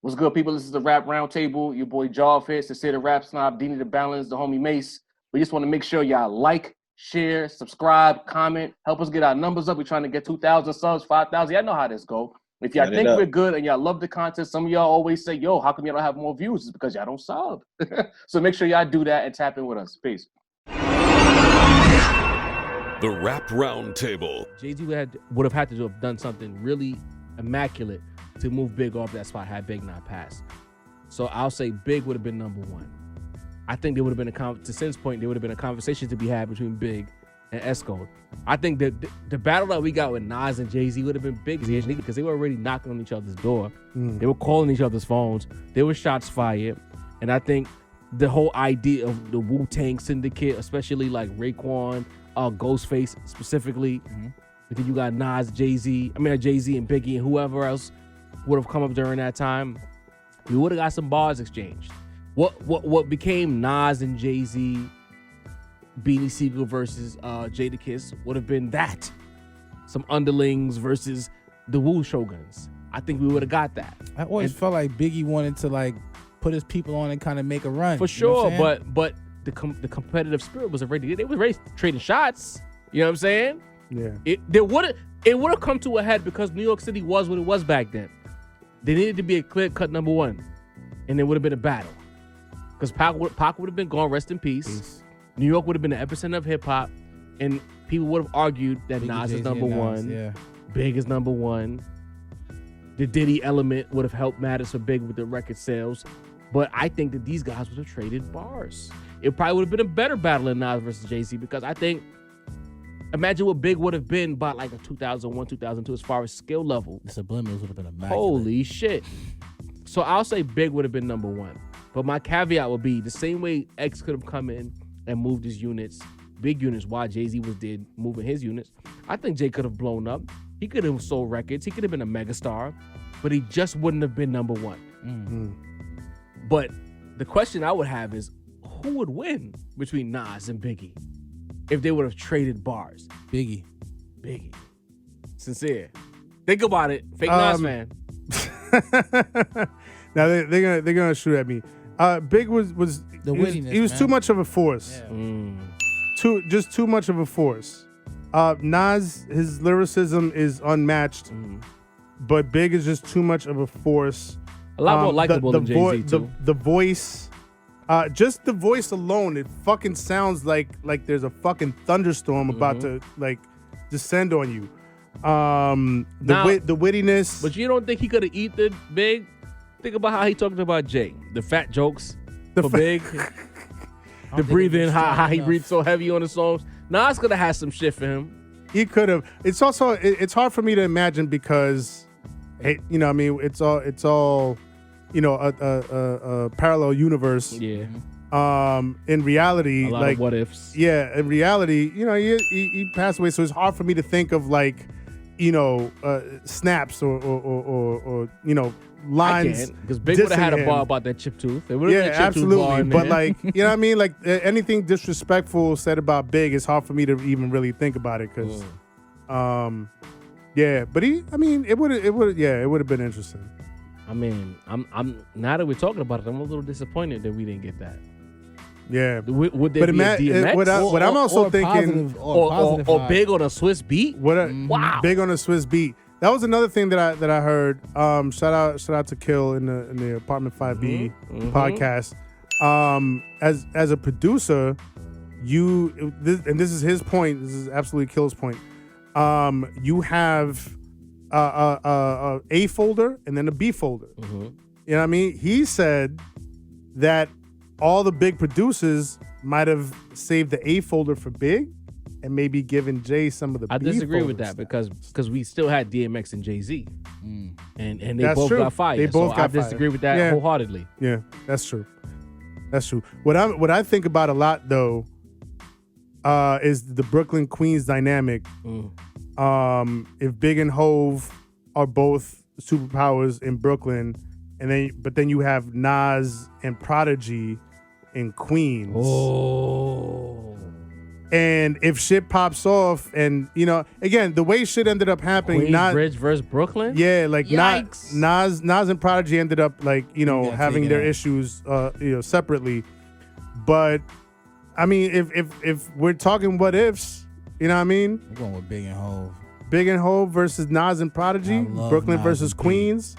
What's good, people? This is the Rap Roundtable. Your boy Jarvis, the City Rap Snob, Dini the Balance, the homie Mace. We just want to make sure y'all like, share, subscribe, comment, help us get our numbers up. We're trying to get 2,000 subs, 5,000. Y'all know how this go. If y'all think we're good and y'all love the content, some of y'all always say, yo, how come y'all don't have more views? It's because y'all don't sub. So make sure y'all do that and tap in with us. Peace. The Rap Roundtable. Jay-Z would have had to have done something really immaculate to move Big off that spot had Big not passed. So I'll say Big would have been number one. I think there would have been to Sin's point, there would have been a conversation to be had between Big and Esco. I think that the battle that we got with Nas and Jay-Z would have been big because they were already knocking on each other's door. They were calling each other's phones. There were shots fired. And I think the whole idea of the Wu-Tang Syndicate, especially like Raekwon, Ghostface specifically, I think you got Nas, Jay-Z and Biggie and whoever else would have come up during that time. We would have got some bars exchanged. What became Nas and Jay-Z, Beanie Siegel versus Jadakiss would have been that. Some underlings versus the Wu Shoguns. I think we would have got that. I always felt like Biggie wanted to like put his people on and kind of make a run. For sure, but the competitive spirit was already, they were already trading shots. You know what I'm saying? Yeah. It would have come to a head because New York City was what it was back then. There needed to be a clear-cut number one, and there would have been a battle. Because Pac would have been gone, rest in peace. New York would have been the epicenter of hip-hop, and people would have argued that Biggie, Nas is number one, yeah. Big is number one. The Diddy element would have helped matters for Big with the record sales, but I think that these guys would have traded bars. It probably would have been a better battle than Nas versus Jay-Z because I think, imagine what Big would have been by like a 2001, 2002 as far as skill level. The Subliminals would have been immaculate. Holy shit. So I'll say Big would have been number one. But my caveat would be the same way X could have come in and moved his units, big units, while Jay-Z was dead moving his units. I think Jay could have blown up. He could have sold records. He could have been a megastar, but he just wouldn't have been number one. But the question I would have is, who would win between Nas and Biggie if they would have traded bars? Biggie. Sincere. Think about it. Fake Nas fan. Now they're gonna shoot at me. Big was the wittiness. He was too much of a force. Yeah. Too much of a force. Nas, his lyricism is unmatched, but Big is just too much of a force. A lot more likable than Jay-Z too. The voice, just the voice alone, it fucking sounds like there's a fucking thunderstorm about to like descend on you. The wittiness. But you don't think he could have eaten Big? Think about how he talked about Jay. The fat jokes for Big. The breathing, how he breathed so heavy on the songs. Nas could have had some shit for him. He could have. It's also it's hard for me to imagine because, you know, I mean, it's all, you know, a parallel universe. Yeah. In reality, a lot like of what ifs. Yeah, in reality, you know, he passed away, so it's hard for me to think of like, you know, snaps or you know, lines. Because Big would have had a bar about that chip tooth. It Yeah, absolutely. But like, you know what I mean? Like anything disrespectful said about Big, it's hard for me to even really think about it. Because, yeah. But it would have been interesting. I mean, I'm now that we're talking about it, I'm a little disappointed that we didn't get that. Yeah. Would there be a DMX? What I'm also thinking, or Big on a Swiss beat. Wow. Big on a Swiss beat. That was another thing that I heard. Shout out to Kill in the Apartment 5B podcast. As a producer, this is his point. This is absolutely Kill's point. You have a folder and then a B folder. You know what I mean? He said that all the big producers might have saved the A folder for Big and maybe given Jay some of the B folder. I disagree with that because we still had DMX and Jay-Z. And they That's both true. got fired. They both got I disagree with that wholeheartedly. Yeah, that's true. What I think about a lot though is the Brooklyn Queens dynamic. If Big and Hove are both superpowers in Brooklyn, but then you have Nas and Prodigy in Queens. And if shit pops off, and again, the way shit ended up happening, Queensbridge versus Brooklyn. yeah, like Yikes. Nas and Prodigy ended up like having their issues, separately. But I mean, if we're talking what ifs, you know what I mean? I'm going with Big and Hov. Big and Hov versus Nas and Prodigy, I love Brooklyn Nas versus and Big. Queens.